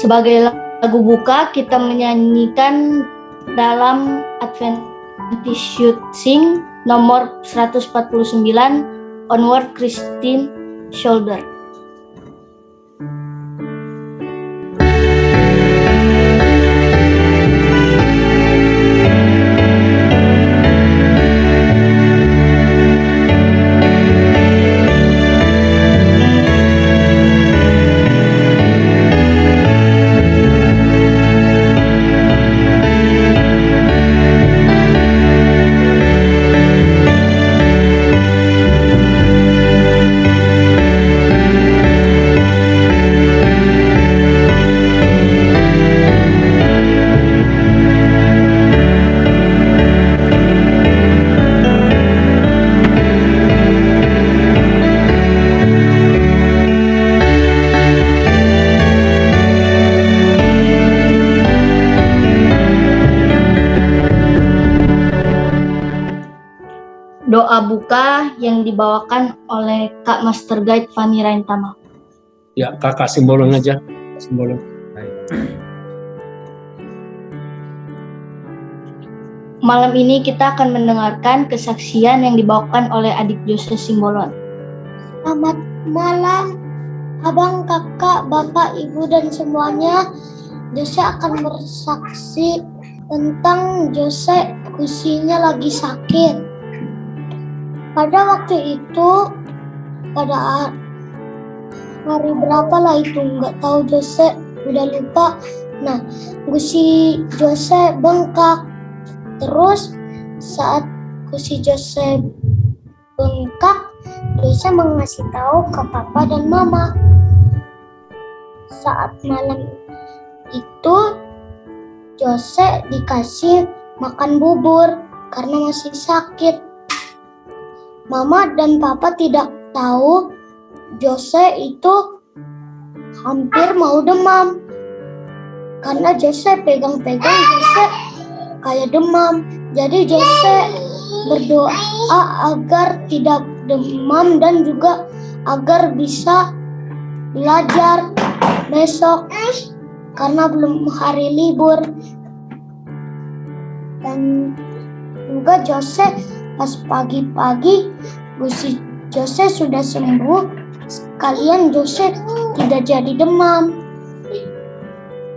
Sebagai lagu buka, kita menyanyikan dalam Adventist Youth Sing nomor 149, Onward Christine Shoulder. Doa buka yang dibawakan oleh Kak Master Guide Fanny Raintama. Ya, kakak simbolon aja. Simbolon. Malam ini kita akan mendengarkan kesaksian yang dibawakan oleh adik Jose Simbolon. Selamat malam, abang, kakak, bapak, ibu, dan semuanya. Jose akan bersaksi tentang Jose usianya lagi sakit. Pada waktu itu, pada hari berapa lah itu, nggak tahu Jose, udah lupa. Nah, gusi Jose bengkak. Terus saat gusi Jose bengkak, Jose mengasih tahu ke papa dan mama. Saat malam itu, Jose dikasih makan bubur karena masih sakit. Mama dan papa tidak tahu Jose itu hampir mau demam. Karena Jose pegang-pegang Jose kayak demam. Jadi Jose berdoa agar tidak demam dan juga agar bisa belajar besok karena belum hari libur. Dan juga Jose pas pagi-pagi gusi Jose sudah sembuh, sekalian Jose tidak jadi demam.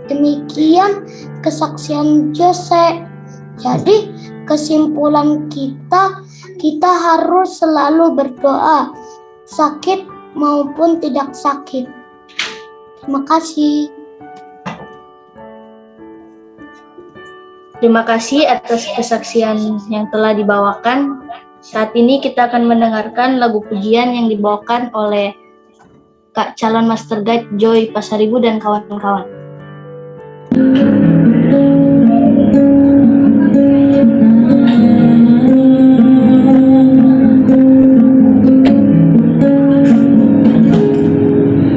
Demikian kesaksian Jose. Jadi kesimpulan kita harus selalu berdoa, sakit maupun tidak sakit. Terima kasih. Terima kasih atas kesaksian yang telah dibawakan. Saat ini kita akan mendengarkan lagu pujian yang dibawakan oleh Kak calon Master Guide Joy Pasaribu dan kawan-kawan.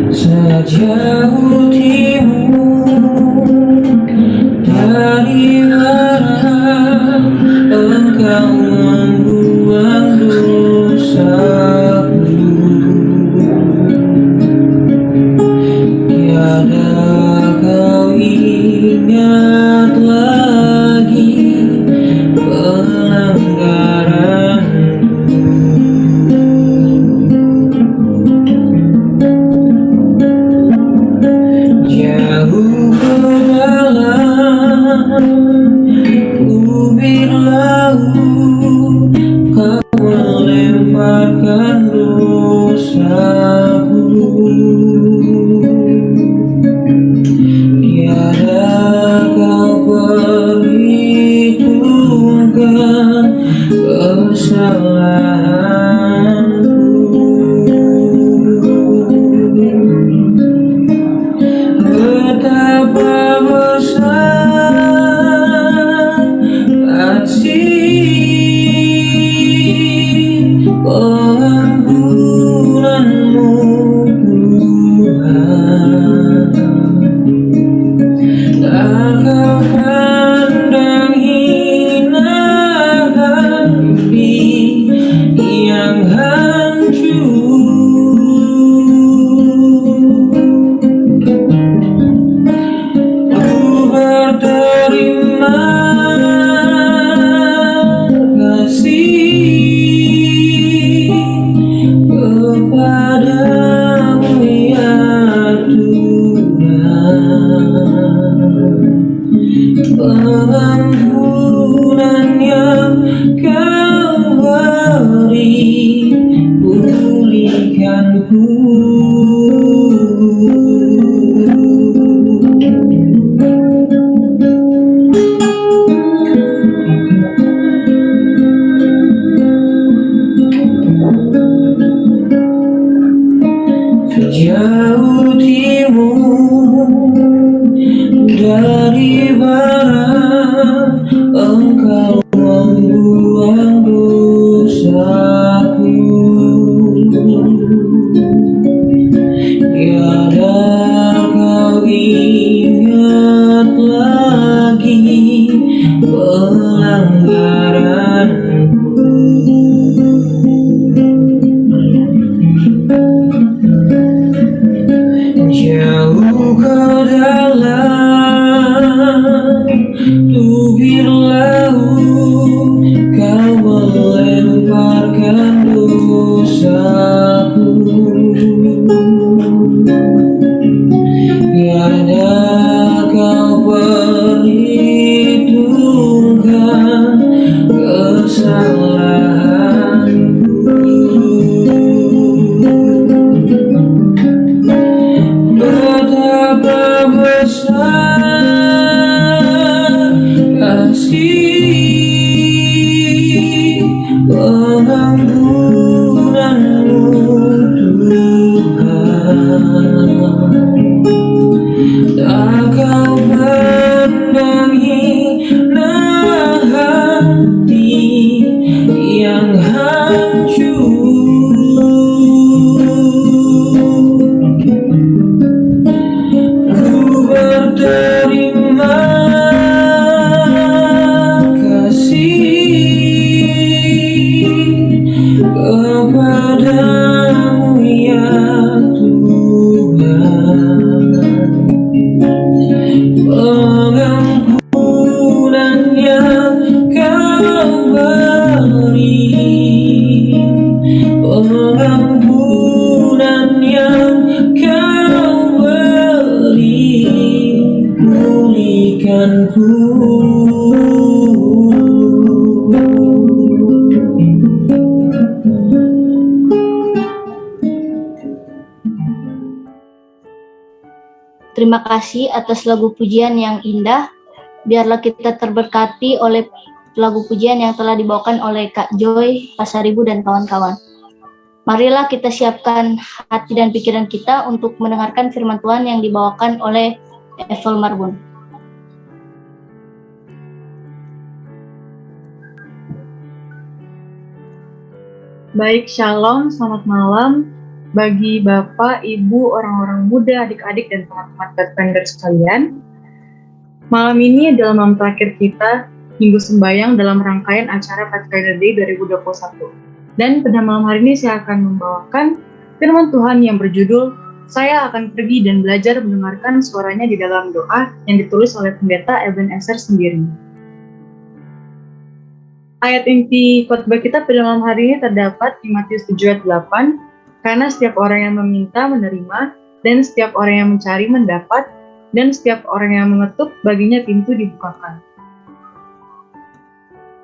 Sejauh timur dari barat, Engkau membuang dosaku. Tiada kau ingat lagi pelanggaranku. Jauh ke dalam ubir laut, kau melemparkan dosaku. Tiada kau perhitungkan kesalahanku. Betapa besar kasih pengampunanmu, Tuhan. Tak kau pandang hina hati yang hancur. Betapa besar kasih pengampunanmu Tuhan. Tak kau pandang hina hati yang hancur. Ku berterima kasih kepadamu ya Tuhan. Pengampunan yang kau beri, pengampunan yang kau beri, pulihkanku. Terima kasih atas lagu pujian yang indah. Biarlah kita terberkati oleh lagu pujian yang telah dibawakan oleh Kak Joy Pasaribu dan kawan-kawan. Marilah kita siapkan hati dan pikiran kita untuk mendengarkan firman Tuhan yang dibawakan oleh Evel Marbun. Baik, shalom, selamat malam bagi Bapak, Ibu, orang-orang muda, adik-adik, dan teman-teman Pathfinder sekalian. Malam ini adalah malam terakhir kita Minggu Sembayang dalam rangkaian acara Pathfinder Day 2021. Dan pada malam hari ini saya akan membawakan firman Tuhan yang berjudul Saya akan pergi dan belajar mendengarkan suaranya di dalam doa yang ditulis oleh pendeta Ebenezer sendiri. Ayat inti khotbah kita pada malam hari ini terdapat di Matius 7 ayat 8, karena setiap orang yang meminta menerima, dan setiap orang yang mencari mendapat, dan setiap orang yang mengetuk baginya pintu dibukakan.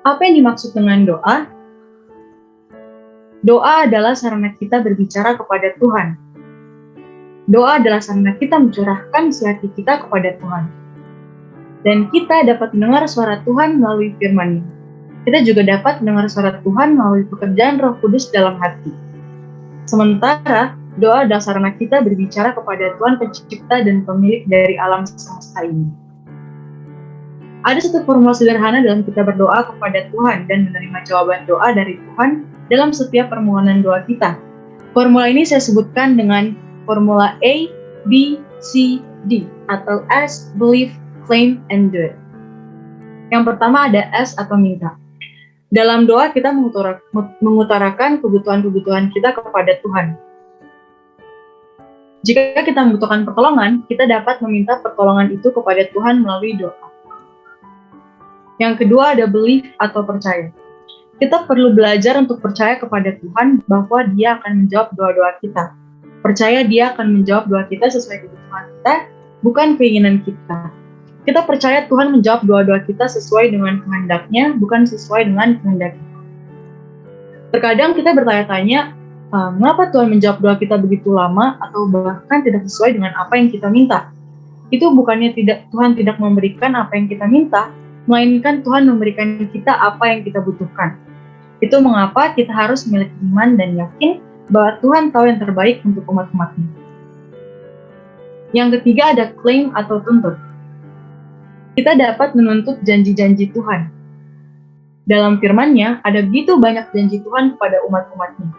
Apa yang dimaksud dengan doa? Doa adalah sarana kita berbicara kepada Tuhan. Doa adalah sarana kita mencurahkan isi hati kita kepada Tuhan. Dan kita dapat mendengar suara Tuhan melalui firman-Nya. Kita juga dapat mendengar suara Tuhan melalui pekerjaan Roh Kudus dalam hati. Sementara, doa adalah sarana kita berbicara kepada Tuhan Pencipta dan Pemilik dari alam semesta ini. Ada satu formula sederhana dalam kita berdoa kepada Tuhan dan menerima jawaban doa dari Tuhan dalam setiap permohonan doa kita. Formula ini saya sebutkan dengan formula A, B, C, D, atau ask, believe, claim, and do it. Yang pertama ada ask atau minta. Dalam doa kita mengutarakan kebutuhan-kebutuhan kita kepada Tuhan. Jika kita membutuhkan pertolongan, kita dapat meminta pertolongan itu kepada Tuhan melalui doa. Yang kedua ada belief atau percaya. Kita perlu belajar untuk percaya kepada Tuhan bahwa Dia akan menjawab doa-doa kita. Percaya Dia akan menjawab doa kita sesuai kebutuhan kita, bukan keinginan kita. Kita percaya Tuhan menjawab doa-doa kita sesuai dengan kehendak-Nya, bukan sesuai dengan kehendak kita. Terkadang kita bertanya-tanya, mengapa Tuhan menjawab doa kita begitu lama atau bahkan tidak sesuai dengan apa yang kita minta? Itu bukannya Tuhan tidak memberikan apa yang kita minta, melainkan Tuhan memberikan kita apa yang kita butuhkan. Itu mengapa kita harus memiliki iman dan yakin bahwa Tuhan tahu yang terbaik untuk umat-umat-Nya. Yang ketiga ada claim atau tuntut. Kita dapat menuntut janji-janji Tuhan. Dalam firman-Nya, ada begitu banyak janji Tuhan kepada umat-umat-Nya.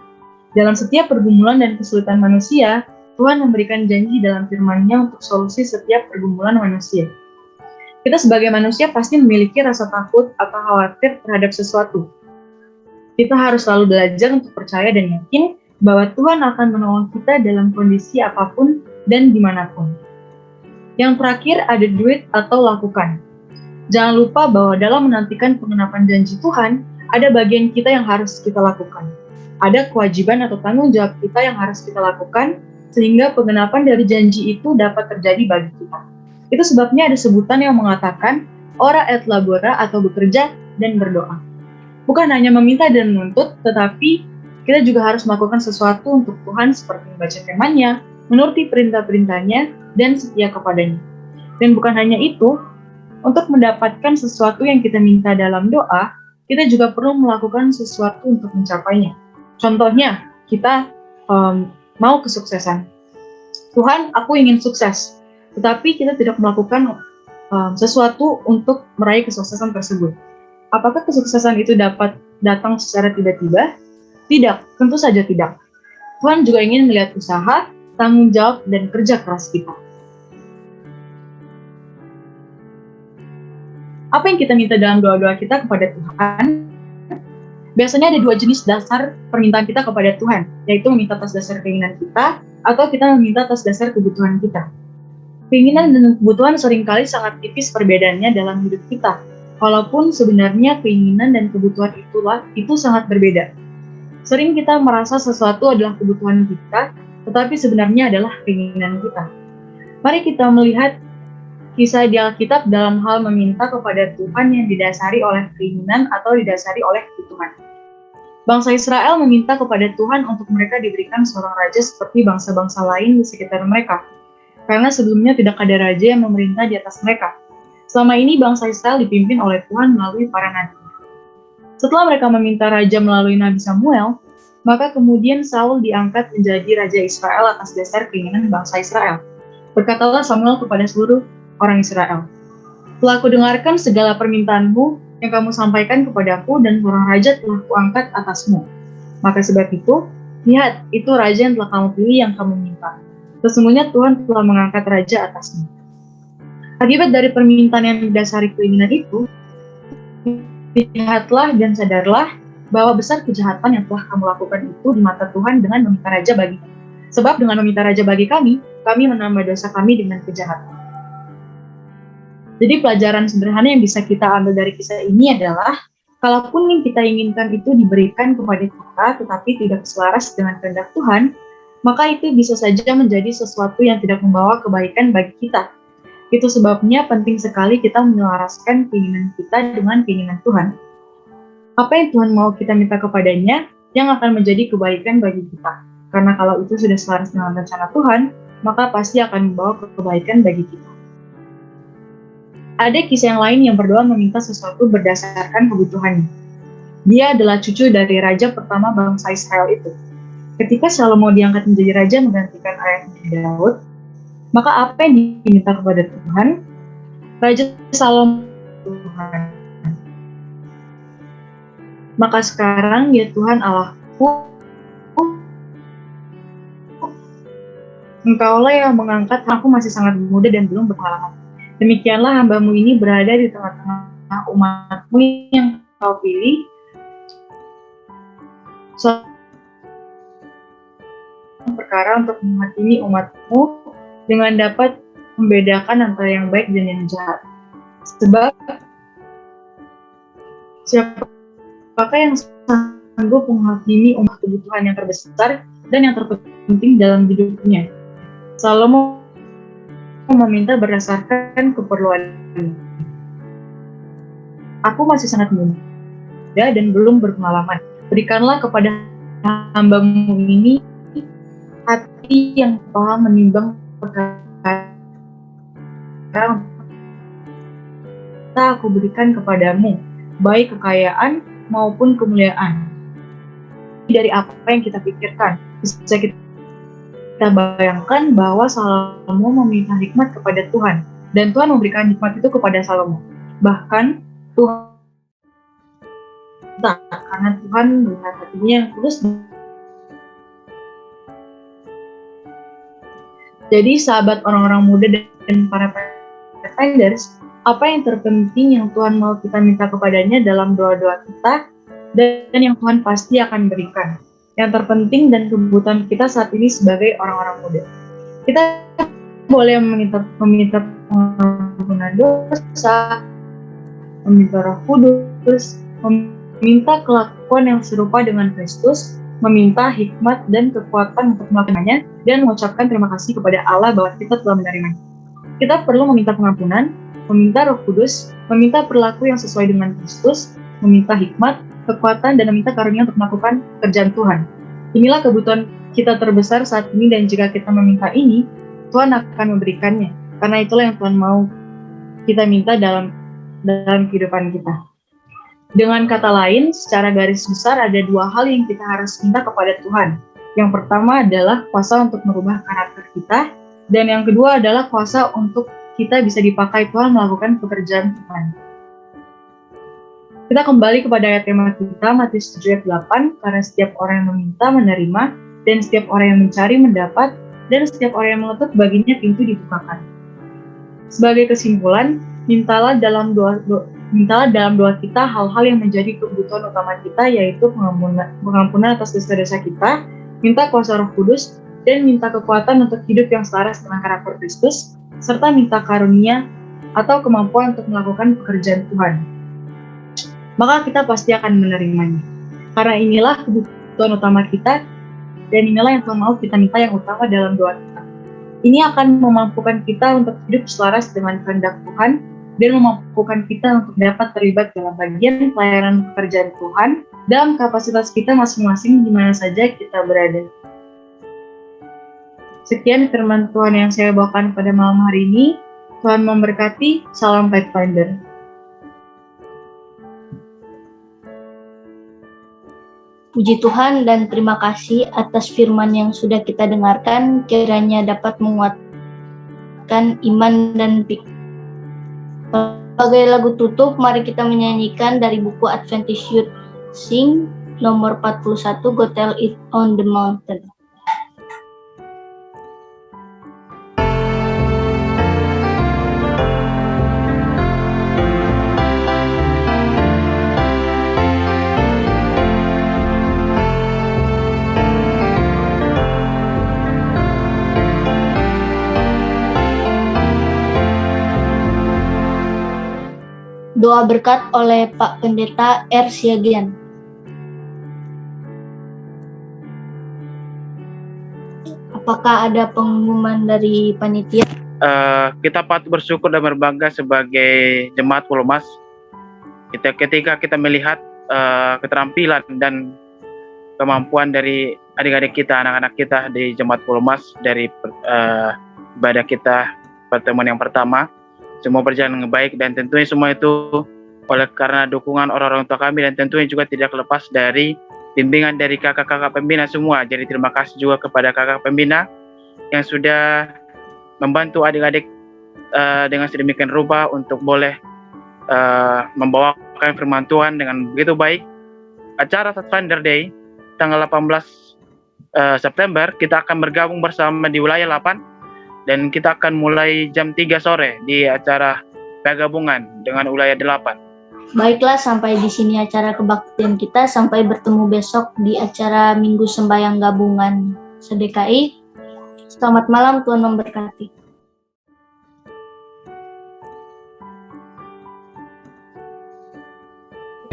Dalam setiap pergumulan dan kesulitan manusia, Tuhan memberikan janji dalam firman-Nya untuk solusi setiap pergumulan manusia. Kita sebagai manusia pasti memiliki rasa takut atau khawatir terhadap sesuatu. Kita harus selalu belajar untuk percaya dan yakin bahwa Tuhan akan menolong kita dalam kondisi apapun dan dimanapun. Yang terakhir ada do it atau lakukan. Jangan lupa bahwa dalam menantikan pengenapan janji Tuhan, ada bagian kita yang harus kita lakukan. Ada kewajiban atau tanggung jawab kita yang harus kita lakukan, sehingga pengenapan dari janji itu dapat terjadi bagi kita. Itu sebabnya ada sebutan yang mengatakan, ora et labora atau bekerja dan berdoa. Bukan hanya meminta dan menuntut, tetapi kita juga harus melakukan sesuatu untuk Tuhan seperti membaca firman-Nya, menuruti perintah-perintahnya, dan setia kepadanya. Dan bukan hanya itu, untuk mendapatkan sesuatu yang kita minta dalam doa, kita juga perlu melakukan sesuatu untuk mencapainya. Contohnya, kita mau kesuksesan. Tuhan, aku ingin sukses. Tetapi kita tidak melakukan sesuatu untuk meraih kesuksesan tersebut. Apakah kesuksesan itu dapat datang secara tiba-tiba? Tidak, tentu saja tidak. Tuhan juga ingin melihat usaha, tanggung jawab, dan kerja keras kita. Apa yang kita minta dalam doa-doa kita kepada Tuhan? Biasanya ada dua jenis dasar permintaan kita kepada Tuhan, yaitu meminta atas dasar keinginan kita, atau kita meminta atas dasar kebutuhan kita. Keinginan dan kebutuhan seringkali sangat tipis perbedaannya dalam hidup kita, walaupun sebenarnya keinginan dan kebutuhan itu sangat berbeda. Sering kita merasa sesuatu adalah kebutuhan kita, tetapi sebenarnya adalah keinginan kita. Mari kita melihat kisah di Alkitab dalam hal meminta kepada Tuhan yang didasari oleh keinginan atau didasari oleh kebutuhan. Bangsa Israel meminta kepada Tuhan untuk mereka diberikan seorang raja seperti bangsa-bangsa lain di sekitar mereka, karena sebelumnya tidak ada raja yang memerintah di atas mereka. Selama ini bangsa Israel dipimpin oleh Tuhan melalui para nabi. Setelah mereka meminta raja melalui Nabi Samuel, maka kemudian Saul diangkat menjadi raja Israel atas dasar keinginan bangsa Israel. Berkatalah Samuel kepada seluruh orang Israel, "Telah kudengarkan segala permintaanmu yang kamu sampaikan kepadaku, dan seorang raja telah kuangkat atasmu. Maka sebab itu, lihat, itu raja yang telah kamu pilih yang kamu minta. Sesungguhnya Tuhan telah mengangkat raja atasmu." Akibat dari permintaan yang didasari keinginan itu, lihatlah dan sadarlah bahwa besar kejahatan yang telah kamu lakukan itu di mata Tuhan dengan meminta raja bagi. Sebab dengan meminta raja bagi kami menambah dosa kami dengan kejahatan. Jadi pelajaran sederhana yang bisa kita ambil dari kisah ini adalah, kalaupun yang kita inginkan itu diberikan kepada kita, tetapi tidak selaras dengan kehendak Tuhan, maka itu bisa saja menjadi sesuatu yang tidak membawa kebaikan bagi kita. Itu sebabnya penting sekali kita menyelaraskan keinginan kita dengan keinginan Tuhan. Apa yang Tuhan mau kita minta kepadanya yang akan menjadi kebaikan bagi kita. Karena kalau itu sudah selaras dengan rencana Tuhan, maka pasti akan membawa kebaikan bagi kita. Ada kisah yang lain yang berdoa meminta sesuatu berdasarkan kebutuhannya. Dia adalah cucu dari raja pertama bangsa Israel itu. Ketika Salomo diangkat menjadi raja menggantikan ayahnya Daud, maka apa yang diminta kepada Tuhan? Raja Salomo, Tuhan. Maka sekarang ya Tuhan Allahku, Engkaulah yang mengangkat, aku masih sangat muda dan belum berpengalaman. Demikianlah hamba-Mu ini berada di tengah-tengah umat-Mu yang Kau pilih, perkara untuk menghakimi umat-Mu dengan dapat membedakan antara yang baik dan yang jahat. Sebab siapakah yang sanggup menghakimi umat kebutuhan yang terbesar dan yang terpenting dalam hidupnya? Salomo meminta berdasarkan keperluan. Aku masih sangat muda dan belum berpengalaman. Berikanlah kepada hamba-Mu ini hati yang paham menimbang perkara aku berikan kepadamu, baik kekayaan maupun kemuliaan. Dari apa yang kita pikirkan, bisa kita bayangkan bahwa Salomo meminta hikmat kepada Tuhan, dan Tuhan memberikan hikmat itu kepada Salomo. Bahkan Tuhan, karena Tuhan melihat hatinya yang tulus. Jadi sahabat orang-orang muda dan para pretenders, apa yang terpenting yang Tuhan mau kita minta kepadanya dalam doa-doa kita, dan yang Tuhan pasti akan berikan. Yang terpenting dan kebutuhan kita saat ini sebagai orang-orang muda. Kita boleh meminta pengampunan dosa, meminta Roh Kudus, meminta kelakuan yang serupa dengan Kristus, meminta hikmat dan kekuatan untuk melakukannya, dan mengucapkan terima kasih kepada Allah bahwa kita telah menerimanya. Kita perlu meminta pengampunan, meminta Roh Kudus, meminta perilaku yang sesuai dengan Kristus, meminta hikmat, kekuatan, dan meminta karunia untuk melakukan pekerjaan Tuhan. Inilah kebutuhan kita terbesar saat ini, dan jika kita meminta ini, Tuhan akan memberikannya. Karena itulah yang Tuhan mau kita minta dalam kehidupan kita. Dengan kata lain, secara garis besar ada dua hal yang kita harus minta kepada Tuhan. Yang pertama adalah kuasa untuk merubah karakter kita, dan yang kedua adalah kuasa untuk kita bisa dipakai Tuhan melakukan pekerjaan Tuhan. Kita kembali kepada ayat tema kita, Matius 7 ayat 8, karena setiap orang yang meminta menerima, dan setiap orang yang mencari mendapat, dan setiap orang yang mengetuk baginya pintu dibukakan. Sebagai kesimpulan, mintalah dalam doa kita hal-hal yang menjadi kebutuhan utama kita, yaitu pengampunan atas dosa-dosa kita, minta kuasa Roh Kudus, dan minta kekuatan untuk hidup yang selaras dengan karakter Kristus, serta minta karunia atau kemampuan untuk melakukan pekerjaan Tuhan. Maka kita pasti akan menerimanya. Karena inilah kebutuhan utama kita, dan inilah yang Tuhan mau kita minta yang utama dalam doa kita. Ini akan memampukan kita untuk hidup selaras dengan kehendak Tuhan, dan memampukan kita untuk dapat terlibat dalam bagian pelayanan pekerjaan Tuhan dalam kapasitas kita masing-masing di mana saja kita berada. Sekian firman Tuhan yang saya bawakan pada malam hari ini. Tuhan memberkati. Salam Pathfinder. Puji Tuhan dan terima kasih atas firman yang sudah kita dengarkan, kiranya dapat menguatkan iman dan pikiran. Sebagai lagu tutup, mari kita menyanyikan dari buku Adventist Youth Sing nomor 41, Go Tell It on the Mountain. Doa berkat oleh Pak Pendeta R. Siagian. Apakah ada pengumuman dari panitia? Kita patut bersyukur dan berbangga sebagai jemaat Pulomas. Ketika kita melihat keterampilan dan kemampuan dari adik-adik kita, anak-anak kita di jemaat Pulomas dari ibadah kita pertemuan yang pertama, semua berjalan dengan baik, dan tentunya semua itu oleh karena dukungan orang-orang tua kami, dan tentunya juga tidak lepas dari bimbingan dari kakak-kakak pembina semua. Jadi terima kasih juga kepada kakak pembina yang sudah membantu adik-adik dengan sedemikian rupa untuk boleh membawakan firman Tuhan dengan begitu baik. Acara Pathfinder Day tanggal 18 September kita akan bergabung bersama di wilayah 8, dan kita akan mulai jam 3 sore di acara penggabungan dengan wilayah 8. Baiklah, sampai di sini acara kebaktian kita. Sampai bertemu besok di acara Minggu Sembahyang Gabungan SDKI. Selamat malam, Tuhan memberkati.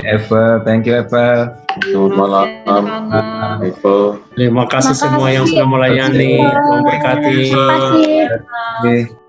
Eva, thank you Eva. Selamat malam, Eva. Terima kasih semua yang sudah melayani. Memberkati. Terima kasih. Oke.